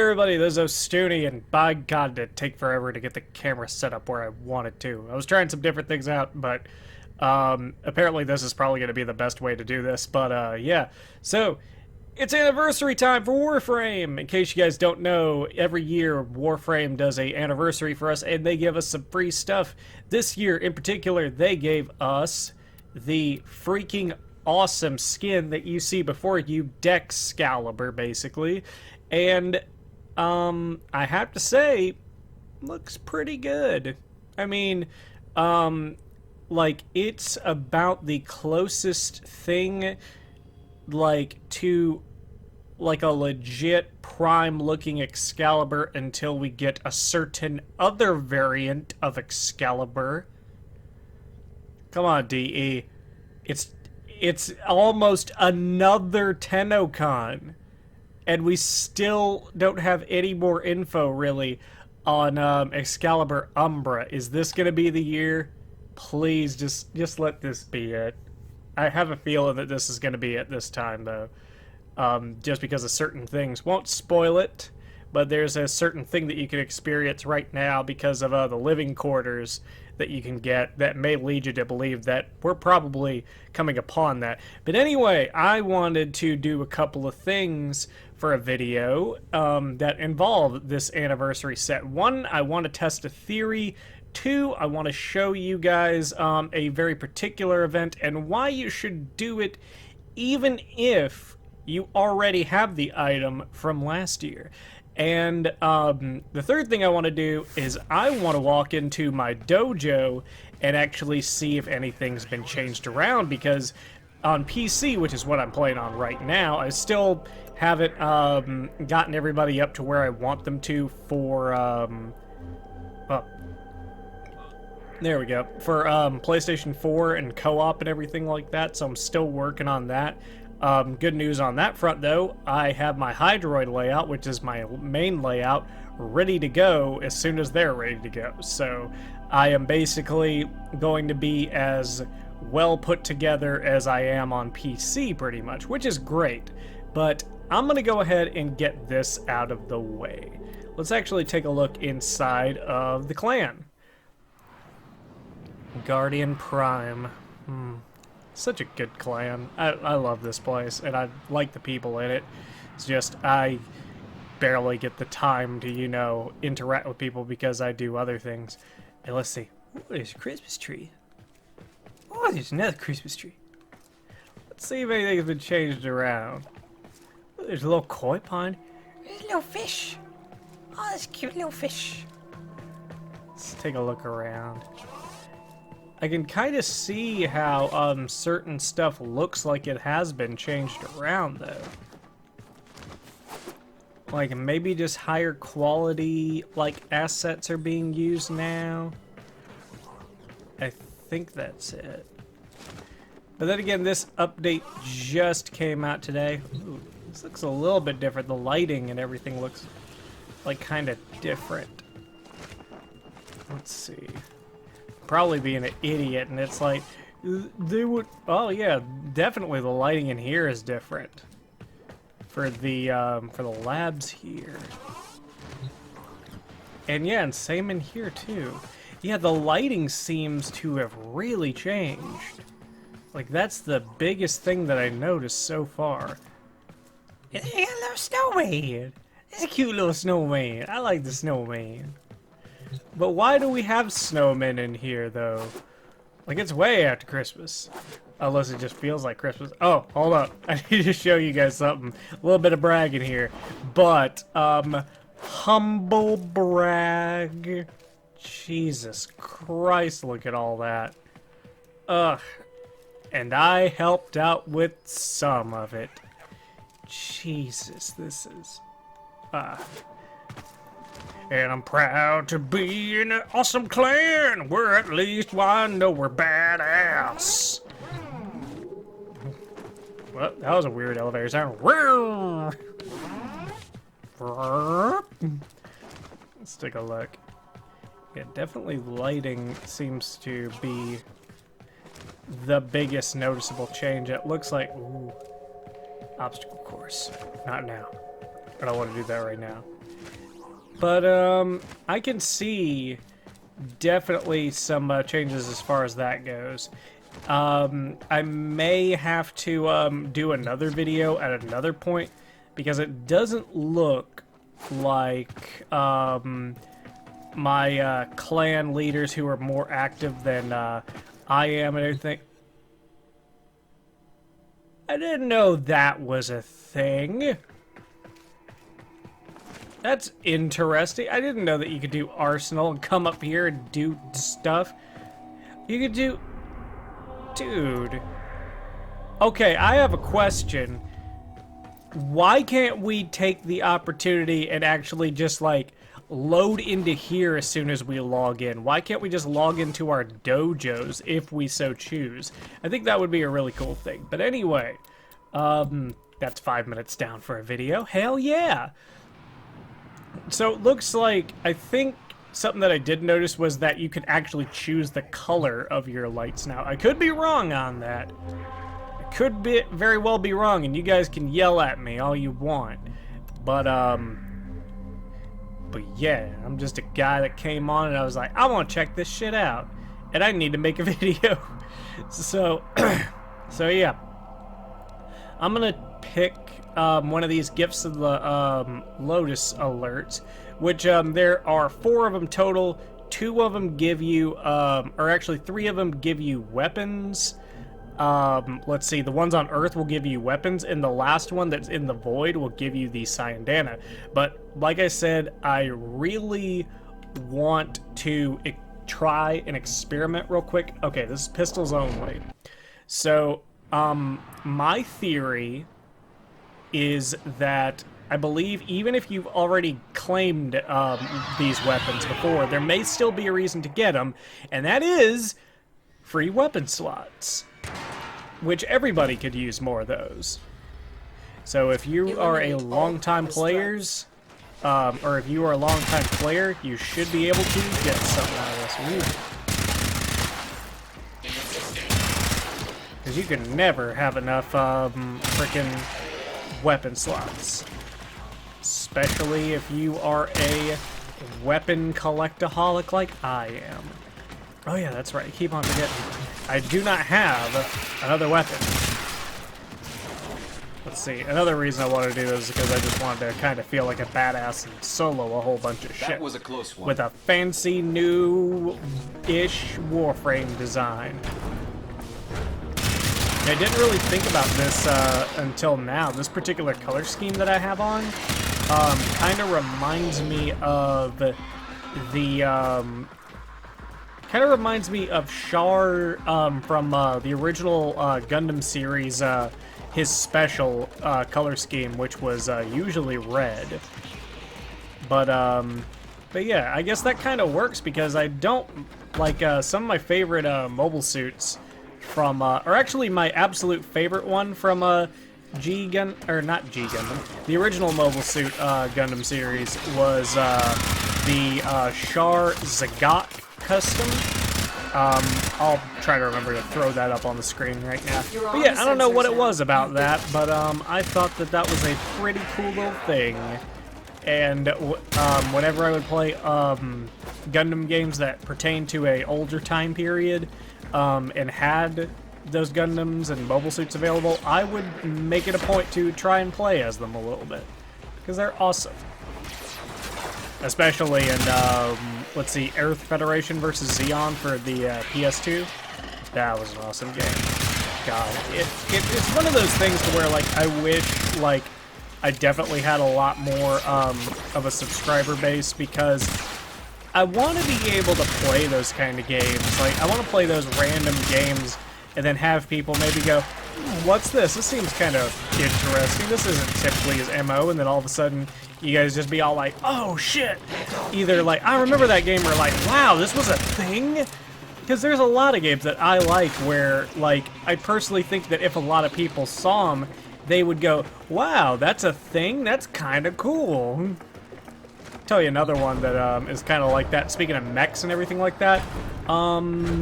everybody, this is Ostuni, and by God, did it take forever to get the camera set up where I wanted to. I was trying some different things out, but apparently this is probably going to be the best way to do this, but yeah. So, it's anniversary time for Warframe! In case you guys don't know, every year Warframe does a anniversary for us, and they give us some free stuff. This year, in particular, they gave us the freaking awesome skin that you see before you, DExcalibur, basically. And, I have to say, looks pretty good. I mean, like, it's about the closest thing, like, to, like, a legit prime-looking Excalibur until we get a certain other variant of Excalibur. Come on, DE. It's almost another Tennokan. And we still don't have any more info, really, on Excalibur Umbra. Is this going to be the year? Please, just let this be it. I have a feeling that this is going to be it this time, though. Just because of certain things. Won't spoil it, but there's a certain thing that you can experience right now because of the living quarters that you can get that may lead you to believe that we're probably coming upon that. But anyway, I wanted to do a couple of things for a video that involve this anniversary set. One, I want to test a theory. Two, I want to show you guys a very particular event and why you should do it even if you already have the item from last year. And the third thing I want to do is I want to walk into my dojo and actually see if anything's been changed around, because on PC, which is what I'm playing on right now, I still haven't gotten everybody up to where I want them to for, there we go, for PlayStation 4 and co-op and everything like that, so I'm still working on that. Good news on that front, though, I have my Hydroid layout, which is my main layout, ready to go as soon as they're ready to go. So I am basically going to be as well put together as I am on PC, pretty much, which is great. But I'm going to go ahead and get this out of the way. Let's actually take a look inside of the clan. Guardian Prime. Such a good clan. I love this place, and I like the people in it. It's just, I barely get the time to, you know, interact with people because I do other things. And let's see. Oh, there's a Christmas tree. Oh, there's another Christmas tree. Let's see if anything's been changed around. Oh, there's a little koi pond. There's a little fish. Oh, there's a cute little fish. Let's take a look around. I can kind of see how certain stuff looks like it has been changed around, though. Like, maybe just higher quality, like, assets are being used now. I think that's it. But then again, this update just came out today. Ooh, this looks a little bit different. The lighting and everything looks, like, kind of different. Let's see. Probably being an idiot, and it's like they would. Oh yeah, definitely the lighting in here is different for the labs here, and yeah, and same in here too. Yeah, the lighting seems to have really changed. Like, that's the biggest thing that I noticed so far. It's a little snowman. It's a cute little snowman. I like the snowman. But why do we have snowmen in here, though? Like, it's way after Christmas. Unless it just feels like Christmas. Oh, hold up. I need to show you guys something. A little bit of bragging here. But, humble brag. Jesus Christ, look at all that. Ugh. And I helped out with some of it. Jesus, this is... And I'm proud to be in an awesome clan, where at least I know we're badass. Well, that was a weird elevator sound. Let's take a look. Yeah, definitely lighting seems to be the biggest noticeable change. It looks like... Ooh, obstacle course. Not now. I don't want to do that right now. But, I can see definitely some changes as far as that goes. I may have to do another video at another point because it doesn't look like my clan leaders who are more active than I am and everything. I didn't know that was a thing. That's interesting. I didn't know that you could do Arsenal and come up here and do stuff. You could do... Dude. Okay, I have a question. Why can't we take the opportunity and actually just, like, load into here as soon as we log in? Why can't we just log into our dojos if we so choose? I think that would be a really cool thing. But anyway, that's 5 minutes down for a video. Hell yeah! So it looks like, I think something that I did notice was that you can actually choose the color of your lights now. I could be wrong on that. I could very well be wrong, and you guys can yell at me all you want. But yeah, I'm just a guy that came on and I was like, I want to check this shit out. And I need to make a video. So, so yeah. I'm gonna pick one of these Gifts of the Lotus alerts, which there are 4 of them total. 2 of them give you, or actually 3 of them give you weapons. Let's see, the ones on Earth will give you weapons, and the last one that's in the Void will give you the Cyandana. But like I said, I really want to try and experiment real quick. Okay, this is pistols only. So, my theory is that I believe even if you've already claimed these weapons before, there may still be a reason to get them, and that is free weapon slots, which everybody could use more of those. So if you are a long-time players, or if you are a long-time player, you should be able to get something out of this. Ooh. Because you can never have enough freaking weapon slots. Especially if you are a weapon collectaholic like I am. Oh yeah, that's right. Keep on forgetting. I do not have another weapon. Let's see. Another reason I wanted to do this is because I just wanted to kind of feel like a badass and solo a whole bunch of shit. That was a close one. With a fancy new-ish Warframe design. I didn't really think about this until now. This particular color scheme that I have on kind of reminds me of the kind of reminds me of Char from the original Gundam series, his special color scheme, which was usually red. But yeah, I guess that kind of works because I don't like some of my favorite mobile suits from, or actually my absolute favorite one from G-Gun, or not G-Gundam, the original Mobile Suit Gundam series was the Char Zagat custom. I'll try to remember to throw that up on the screen right now. But yeah, I don't know what it was about that, but I thought that that was a pretty cool little thing. And whenever I would play Gundam games that pertain to a older time period, and had those Gundams and mobile suits available, I would make it a point to try and play as them a little bit, because they're awesome. Especially in, let's see, Earth Federation versus Xeon for the PS2. That was an awesome game. God, it's one of those things to where, like, I wish, like, I definitely had a lot more of a subscriber base, because I want to be able to play those kind of games. Like, I want to play those random games and then have people maybe go, what's this? This seems kind of interesting. This isn't typically his MO, and then all of a sudden you guys just be all like, oh shit. Either like, I remember that game, or like, wow, this was a thing? Because there's a lot of games that I like where, like, I personally think that if a lot of people saw them, they would go, wow, that's a thing? That's kind of cool. Tell you another one that is kind of like that. Speaking of mechs and everything like that. Oh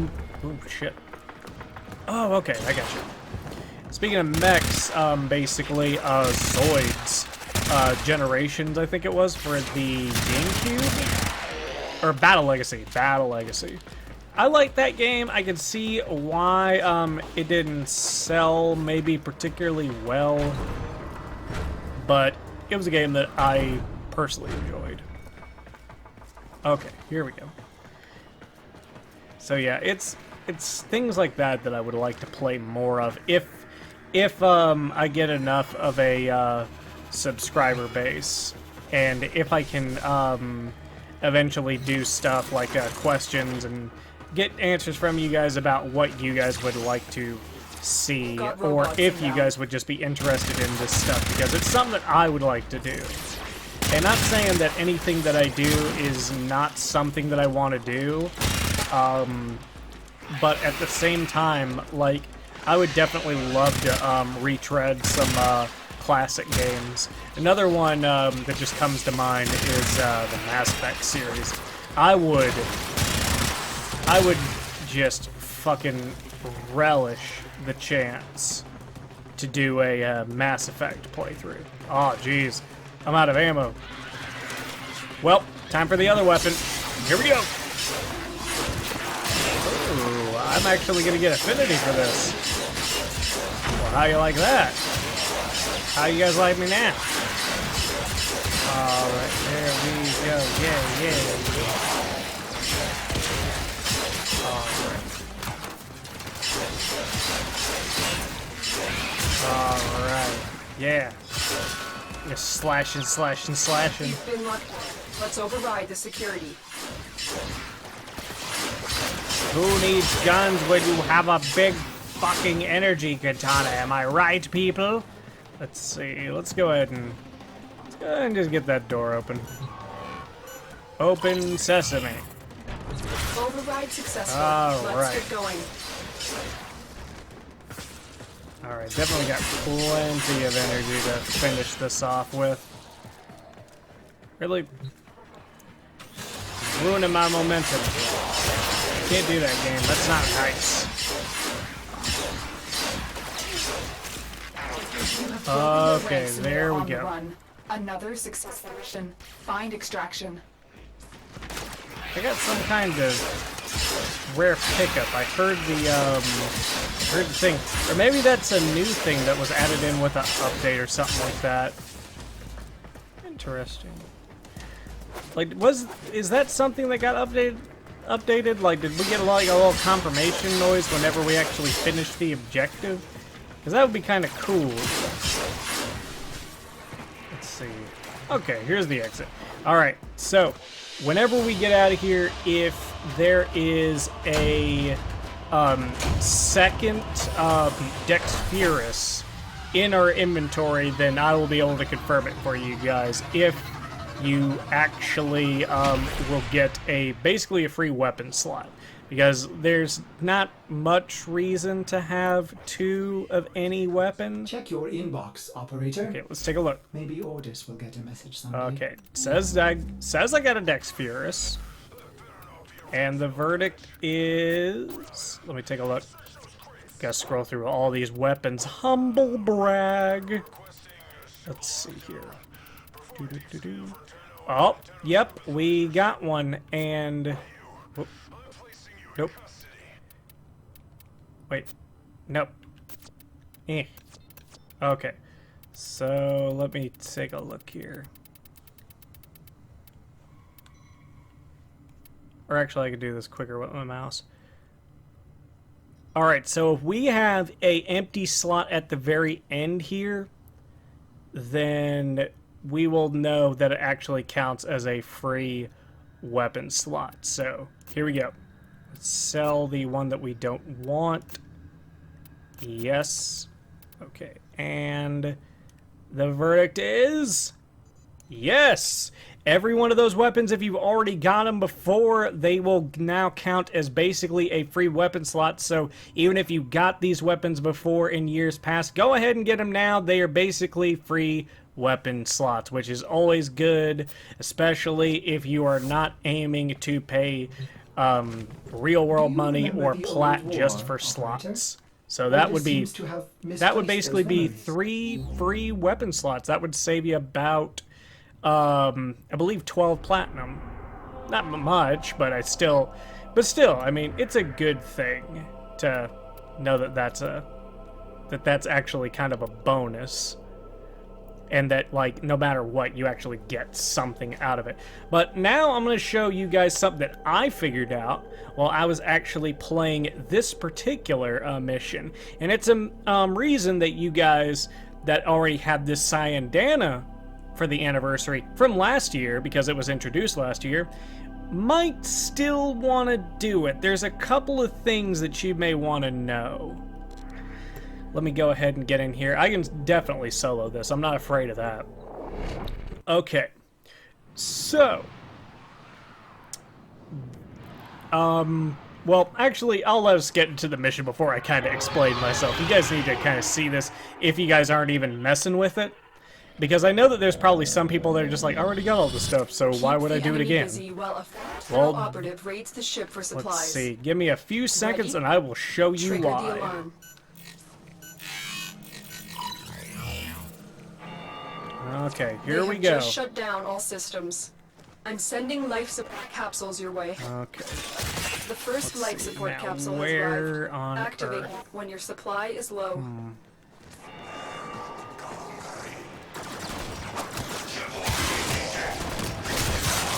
shit. Oh, okay, I got you. Speaking of mechs, basically, Zoids. Generations, I think it was, for the GameCube? Or Battle Legacy. Battle Legacy. I like that game. I can see why it didn't sell maybe particularly well, but it was a game that I personally enjoyed. Okay, here we go. So yeah, it's things like that that I would like to play more of if I get enough of a subscriber base, and if I can eventually do stuff like questions and get answers from you guys about what you guys would like to see, or if you guys would just be interested in this stuff, because it's something that I would like to do. And not saying that anything that I do is not something that I want to do, but at the same time, like, I would definitely love to retread some classic games. Another one that just comes to mind is the Mass Effect series. I would just fucking relish the chance to do a Mass Effect playthrough. Oh, jeez. I'm out of ammo. Well, time for the other weapon. Here we go. Ooh, I'm actually going to get affinity for this. Well, how you like that? How you guys like me now? Alright, there we go. Yeah. Alright. Yeah. Just slashing. You've been locked up. Let's override the security. Who needs guns when you have a big fucking energy katana? Am I right, people? Let's see. Let's go ahead and just get that door open. Open sesame. Override successful. All Let's right. get going. Alright, definitely got plenty of energy to finish this off with. Really ruining my momentum. Can't do that game. That's not nice. Okay, there we go. Another successful mission. Find extraction. I got some kind of rare pickup. I heard the thing, or maybe that's a new thing that was added in with an update or something like that. Interesting. Like, is that something that got updated? Like, did we get a little confirmation noise whenever we actually finished the objective? Because that would be kind of cool. Let's see. Okay, here's the exit. All right, so whenever we get out of here, if there is a second DExcalibur in our inventory, then I will be able to confirm it for you guys. If you actually will get basically a free weapon slot, because there's not much reason to have two of any weapon. Check your inbox, operator. Okay, let's take a look. Maybe Ordis will get a message someday. Okay, says I got a DExcalibur. And the verdict is... Let me take a look. Gotta scroll through all these weapons. Humble brag. Let's see here. Oh, yep, we got one, and... Whoop. Nope. Wait. Nope. Okay. So, let me take a look here. Or actually, I could do this quicker with my mouse. Alright, so if we have an empty slot at the very end here, then we will know that it actually counts as a free weapon slot. So, here we go. Let's sell the one that we don't want. Yes. Okay, and the verdict is... Yes! Every one of those weapons, if you've already got them before, they will now count as basically a free weapon slot. So even if you got these weapons before in years past, go ahead and get them now. They are basically free weapon slots, which is always good, especially if you are not aiming to pay real world money or plat just for slots. So that would be Seems to have that would misplaced basically those be memories. 3 free weapon slots. That would save you about I believe 12 platinum. Not much, but still, I mean, it's a good thing to know that that's actually kind of a bonus. And that, like, no matter what, you actually get something out of it. But now I'm going to show you guys something that I figured out while I was actually playing this particular mission. And it's a reason that you guys that already had this Cyandana for the anniversary from last year, because it was introduced last year, might still want to do it. There's a couple of things that you may want to know. Let me go ahead and get in here. I can definitely solo this. I'm not afraid of that. Okay. So. Well, actually, I'll let us get into the mission before I kind of explain myself. You guys need to kind of see this if you guys aren't even messing with it. Because I know that there's probably some people that are just like, I already got all this stuff, so why would I do it again? Well, operative raids the ship for supplies. Let's see. Give me a few seconds and I will show you Trigger why. the alarm. Okay, here They we have go. Just shut down all systems. I'm sending life support capsules your way. Okay. The first life see, support now capsule where has arrived. on Activate Earth? when your supply is low.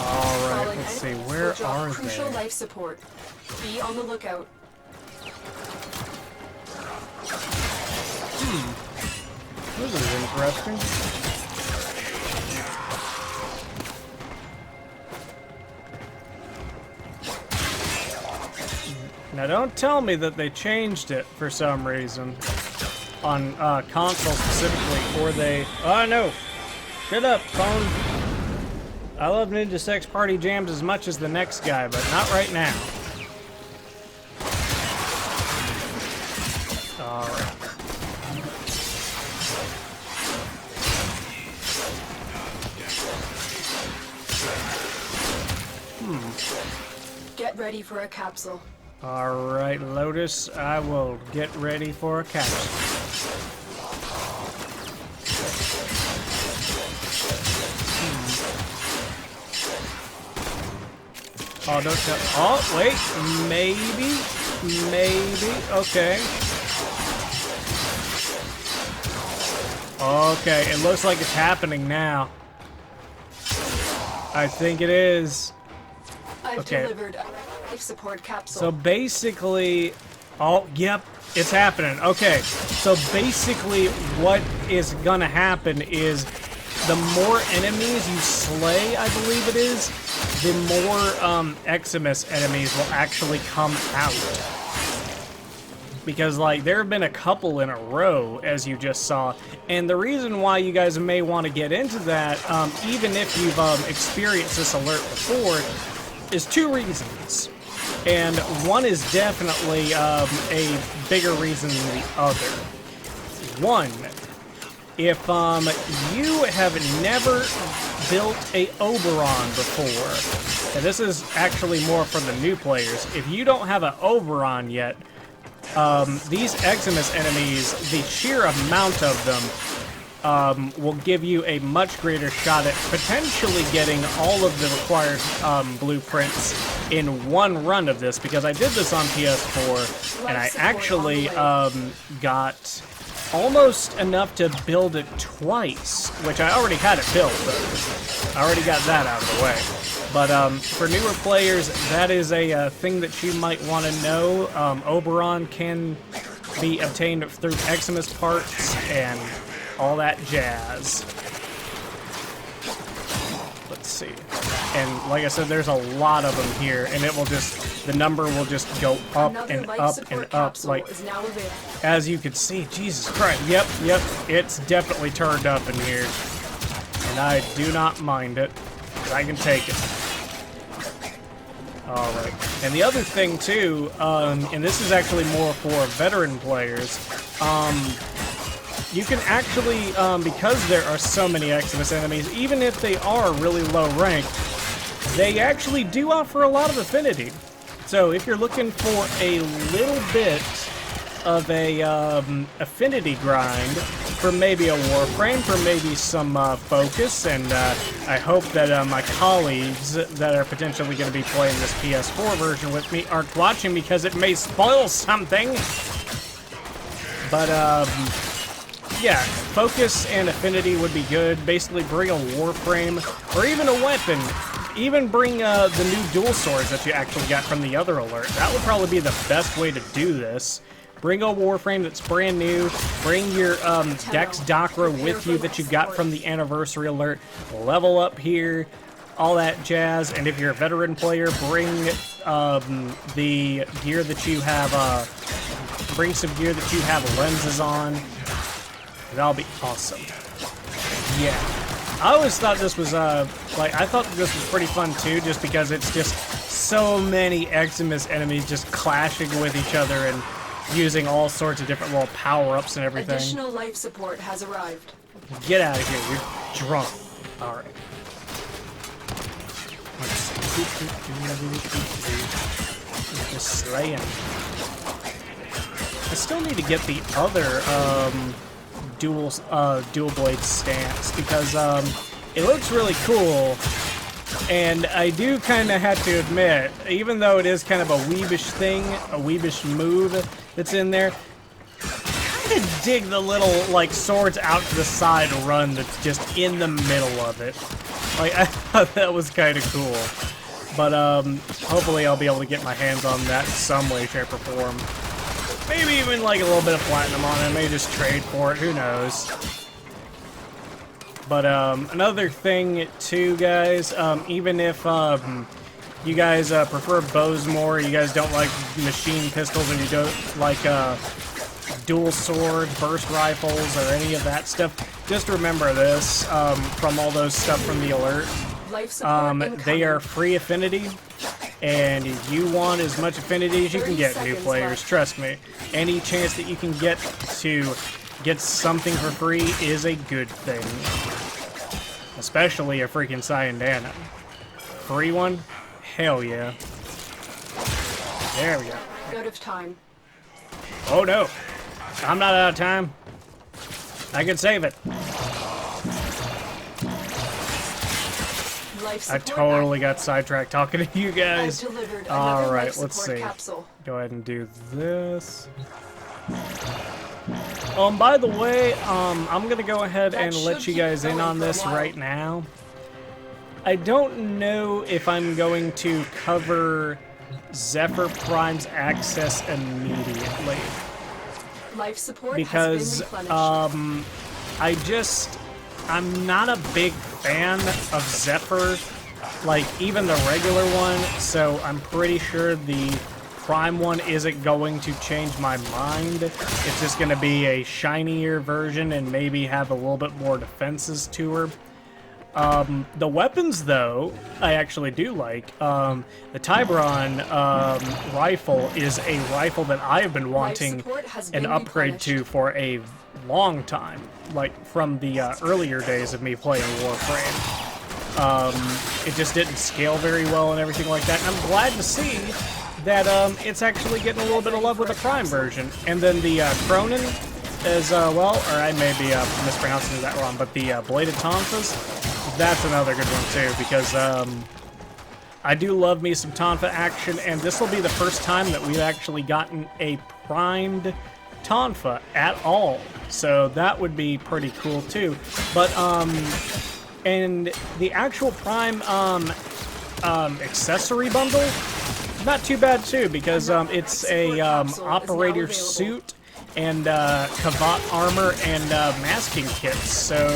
Alright, Falling let's see. enemies Where will drop are crucial they? life support. Be on the lookout. This is interesting. Now don't tell me that they changed it for some reason. On console specifically, or they... Oh no! Shut up, phone! I love Ninja Sex Party Jams as much as the next guy, but not right now. Alright. Get ready for a capsule. Alright, Lotus, I will get ready for a capsule. Oh, don't tell. Oh, wait. Maybe. Okay. Okay, it looks like it's happening now. I think it is. I've Okay. delivered a life support capsule. So basically, oh, yep, it's happening. Okay, so basically what is gonna happen is the more enemies you slay, I believe it is, the more Eximus enemies will actually come out. Because, like, there have been a couple in a row, as you just saw. And the reason why you guys may want to get into that, even if you've experienced this alert before, is two reasons. And one is definitely a bigger reason than the other. One, if you have never built a Oberon before, and this is actually more for the new players, if you don't have an Oberon yet, these Eximus enemies, the sheer amount of them, will give you a much greater shot at potentially getting all of the required blueprints in one run of this, because I did this on PS4, and I actually got almost enough to build it twice, which I already had it built, but I already got that out of the way. But for newer players, that is a thing that you might want to know. Oberon can be obtained through Eximus parts and all that jazz. Let's see. And like I said, there's a lot of them here, and it will just, the number will just go up and up and up, like, as you can see. Jesus Christ. Yep, it's definitely turned up in here. And I do not mind it. I can take it. Alright. And the other thing, too, and this is actually more for veteran players, you can actually, because there are so many Eximus enemies, even if they are really low rank, they actually do offer a lot of affinity. So if you're looking for a little bit of a affinity grind for maybe a Warframe, for maybe some focus, and I hope that my colleagues that are potentially going to be playing this PS4 version with me aren't watching because it may spoil something. But yeah, focus and affinity would be good. Basically bring a Warframe or even a weapon. Even bring the new dual swords that you actually got from the other alert. That would probably be the best way to do this. Bring a Warframe that's brand new. Bring your DExcalibur with you that you got from the anniversary alert. Level up here, all that jazz. And if you're a veteran player, bring the gear that you have. Bring some gear that you have lenses on. That'll be awesome. Yeah. I always thought this was, I thought this was pretty fun too, just because it's just so many Eximus enemies just clashing with each other and using all sorts of different little power-ups and everything. Additional life support has arrived. Get out of here, you're drunk. Alright. Just slaying. I still need to get the other, dual blade stance because it looks really cool, and I do kind of have to admit, even though it is kind of a weebish thing, a weebish move that's in there, I kind of dig the little like swords out to the side run that's just in the middle of it. Like, I thought that was kind of cool, but hopefully I'll be able to get my hands on that in some way, shape, or form. Maybe even like a little bit of platinum on it. Maybe just trade for it. Who knows? But another thing too, guys. Even if you guys prefer bows more, you guys don't like machine pistols, and you don't like dual sword, burst rifles, or any of that stuff, just remember this from all those stuff from the alert. They are free affinity. And you want as much affinity as you can get, new players. Trust me. Any chance that you can get to get something for free is a good thing. Especially a freaking Cyan-Dana. Free one? Hell yeah. There we go. Out of time. Oh no. I'm not out of time. I can save it. I totally got sidetracked talking to you guys. Alright, let's see. Go ahead and do this. By the way, I'm gonna go ahead and let you guys in on this right now. I don't know if I'm going to cover Zephyr Prime's access immediately. Life support because I'm not a big fan of Zephyr, like even the regular one, so I'm pretty sure the Prime one isn't going to change my mind. It's just going to be a shinier version and maybe have a little bit more defenses to her. The weapons, though, I actually do like. The Tiburon rifle is a rifle that I have been wanting an upgrade to for a long time, like from the earlier days of me playing Warframe. It just didn't scale very well and everything like that, and I'm glad to see that it's actually getting a little bit of love with the Prime version. And then the Cronin as well, or I may be mispronouncing that wrong, but the Bladed Tonfas, that's another good one too, because I do love me some Tonfa action, and this will be the first time that we've actually gotten a primed Tonfa at all, so that would be pretty cool too. But and the actual Prime accessory bundle, not too bad too, because it's a operator suit and Kavat armor and masking kits, so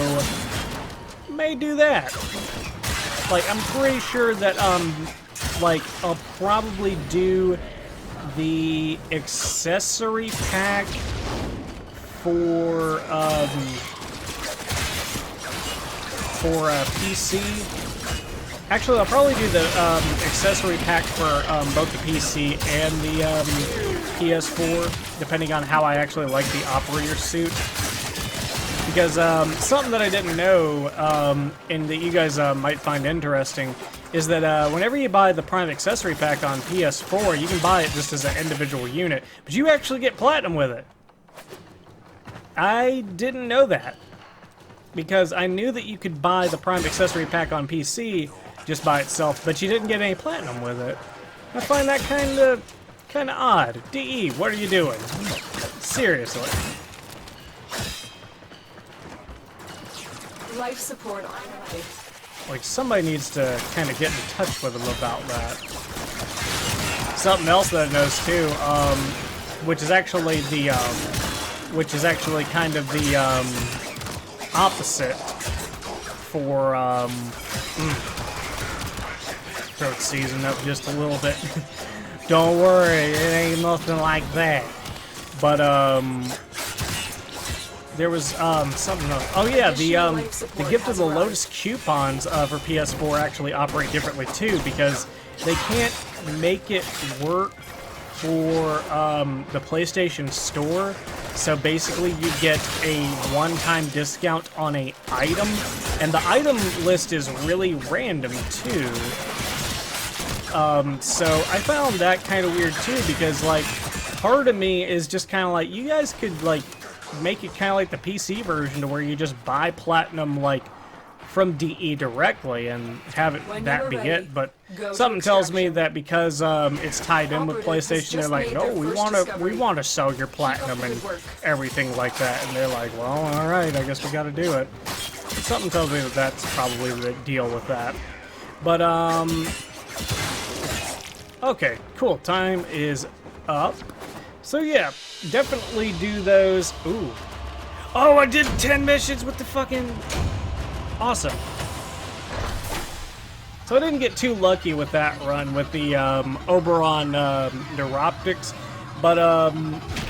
may do that. Like, I'm pretty sure that like I'll probably do the accessory pack for PC. Actually, I'll probably do the accessory pack for both the PC and the PS4, depending on how I actually like the operator suit. Because something that I didn't know, and that you guys might find interesting, is that whenever you buy the Prime Accessory Pack on PS4, you can buy it just as an individual unit, but you actually get Platinum with it. I didn't know that, because I knew that you could buy the Prime Accessory Pack on PC just by itself, but you didn't get any Platinum with it. I find that kind of odd. DE, what are you doing? Seriously. Life support on ready. Like, somebody needs to kind of get in touch with them about that. Something else that I noticed too, which is actually kind of the opposite for throat season up just a little bit. Don't worry, it ain't nothing like that. But there was something else. Oh yeah, the Gift of the Lotus coupons for PS4 actually operate differently too, because they can't make it work for the PlayStation Store. So basically you get a one-time discount on a item, and the item list is really random too. So I found that kind of weird too, because like part of me is just kind of like, you guys could like make it kind of like the PC version to where you just buy Platinum like from DE directly and have it that be it, but something tells me that because it's tied in with PlayStation, they're like, no, we want to sell your Platinum and everything like that, and they're like, well, all right, I guess we got to do it. Something tells me that that's probably the deal with that. But okay, cool. Time is up. So yeah, definitely do those. Ooh. Oh, I did 10 missions with the fucking... Awesome. So I didn't get too lucky with that run with the Oberon Neuroptics, but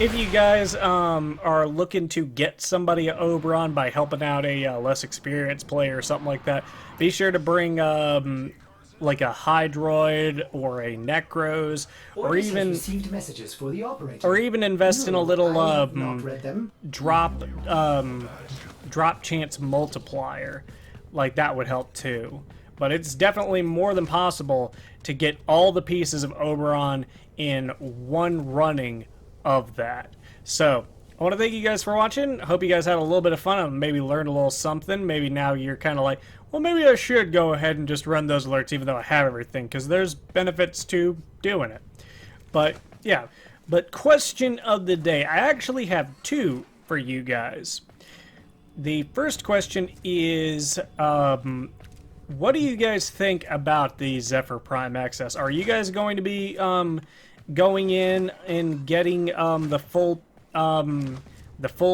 if you guys are looking to get somebody at Oberon by helping out a less experienced player or something like that, be sure to bring like a Hydroid or a Necros, or even received messages for the operator. Or even invest in a little drop chance multiplier. Like, that would help too. But it's definitely more than possible to get all the pieces of Oberon in one running of that. So I want to thank you guys for watching. Hope you guys had a little bit of fun and maybe learned a little something. Maybe now you're kind of like, well, maybe I should go ahead and just run those alerts even though I have everything, because there's benefits to doing it. But yeah, but question of the day. I actually have two for you guys. The first question is, what do you guys think about the Zephyr Prime Access? Are you guys going to be going in and getting the full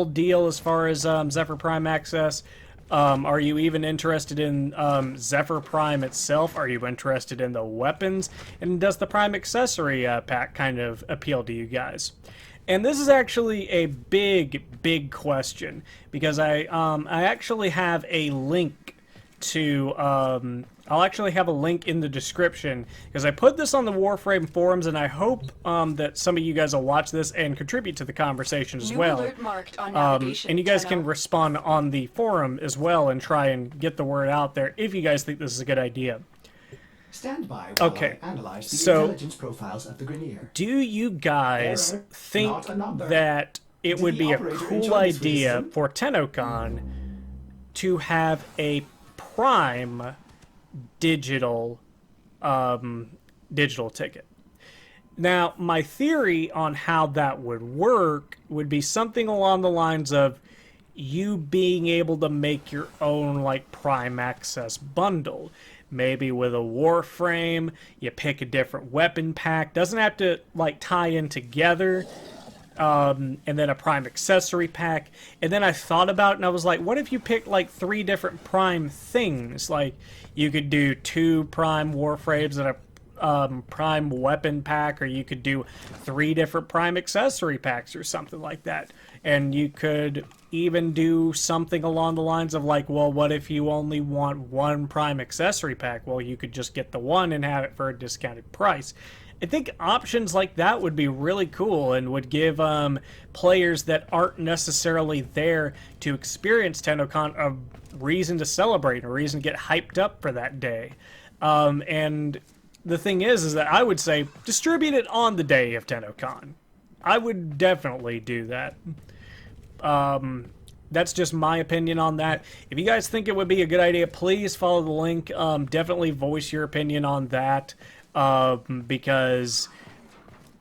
deal as far as Zephyr Prime Access? Are you even interested in Zephyr Prime itself? Are you interested in the weapons? And does the Prime Accessory pack kind of appeal to you guys? And this is actually a big question, because I actually have a link to I'll actually have a link in the description, because I put this on the Warframe forums, and I hope that some of you guys will watch this and contribute to the conversation as well. Alert marked on navigation, and you guys 10-0. can respond on the forum as well and try and get the word out there if you guys think this is a good idea. Stand by while Okay, I analyze the so intelligence profiles of the Grenier. do you guys Error, think not a number. that it Did would the be a operator cool enjoy this idea reason? for TennoCon to have a Prime digital ticket? Now, my theory on how that would work would be something along the lines of you being able to make your own like Prime Access bundle. Maybe with a Warframe, you pick a different weapon pack. Doesn't have to like tie in together. And then a Prime Accessory pack. And then I thought about it and I was like, what if you picked like 3 different Prime things? Like, you could do 2 Prime Warframes and a Prime weapon pack, or you could do 3 different Prime Accessory packs or something like that. And you could even do something along the lines of like, well, what if you only want 1 Prime Accessory pack? Well, you could just get the 1 and have it for a discounted price. I think options like that would be really cool and would give players that aren't necessarily there to experience TennoCon a reason to celebrate, a reason to get hyped up for that day. And the thing is that I would say distribute it on the day of TennoCon. I would definitely do that. That's just my opinion on that. If you guys think it would be a good idea, please follow the link. Definitely voice your opinion on that, because,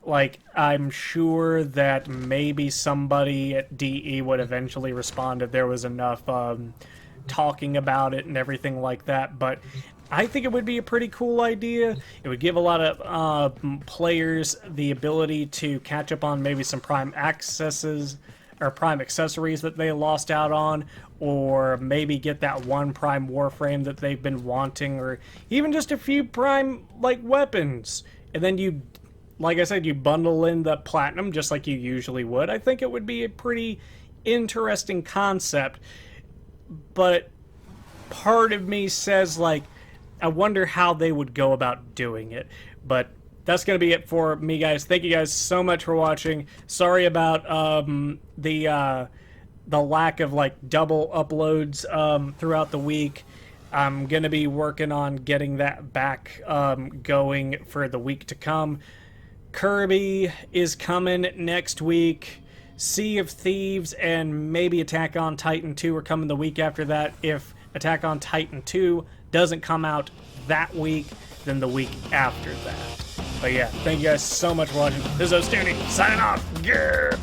like, I'm sure that maybe somebody at DE would eventually respond if there was enough talking about it and everything like that. But I think it would be a pretty cool idea. It would give a lot of players the ability to catch up on maybe some Prime accesses or Prime accessories that they lost out on, or maybe get that one Prime Warframe that they've been wanting, or even just a few Prime, like, weapons. And then you, like I said, you bundle in the Platinum just like you usually would. I think it would be a pretty interesting concept, but part of me says, like, I wonder how they would go about doing it. But that's going to be it for me, guys. Thank you guys so much for watching. Sorry about the lack of, like, double uploads throughout the week. I'm going to be working on getting that back going for the week to come. Kirby is coming next week. Sea of Thieves and maybe Attack on Titan 2 are coming the week after that. If Attack on Titan 2 doesn't come out that week, then the week after that. But yeah, thank you guys so much for watching. This is Ostuni, signing off. Grr.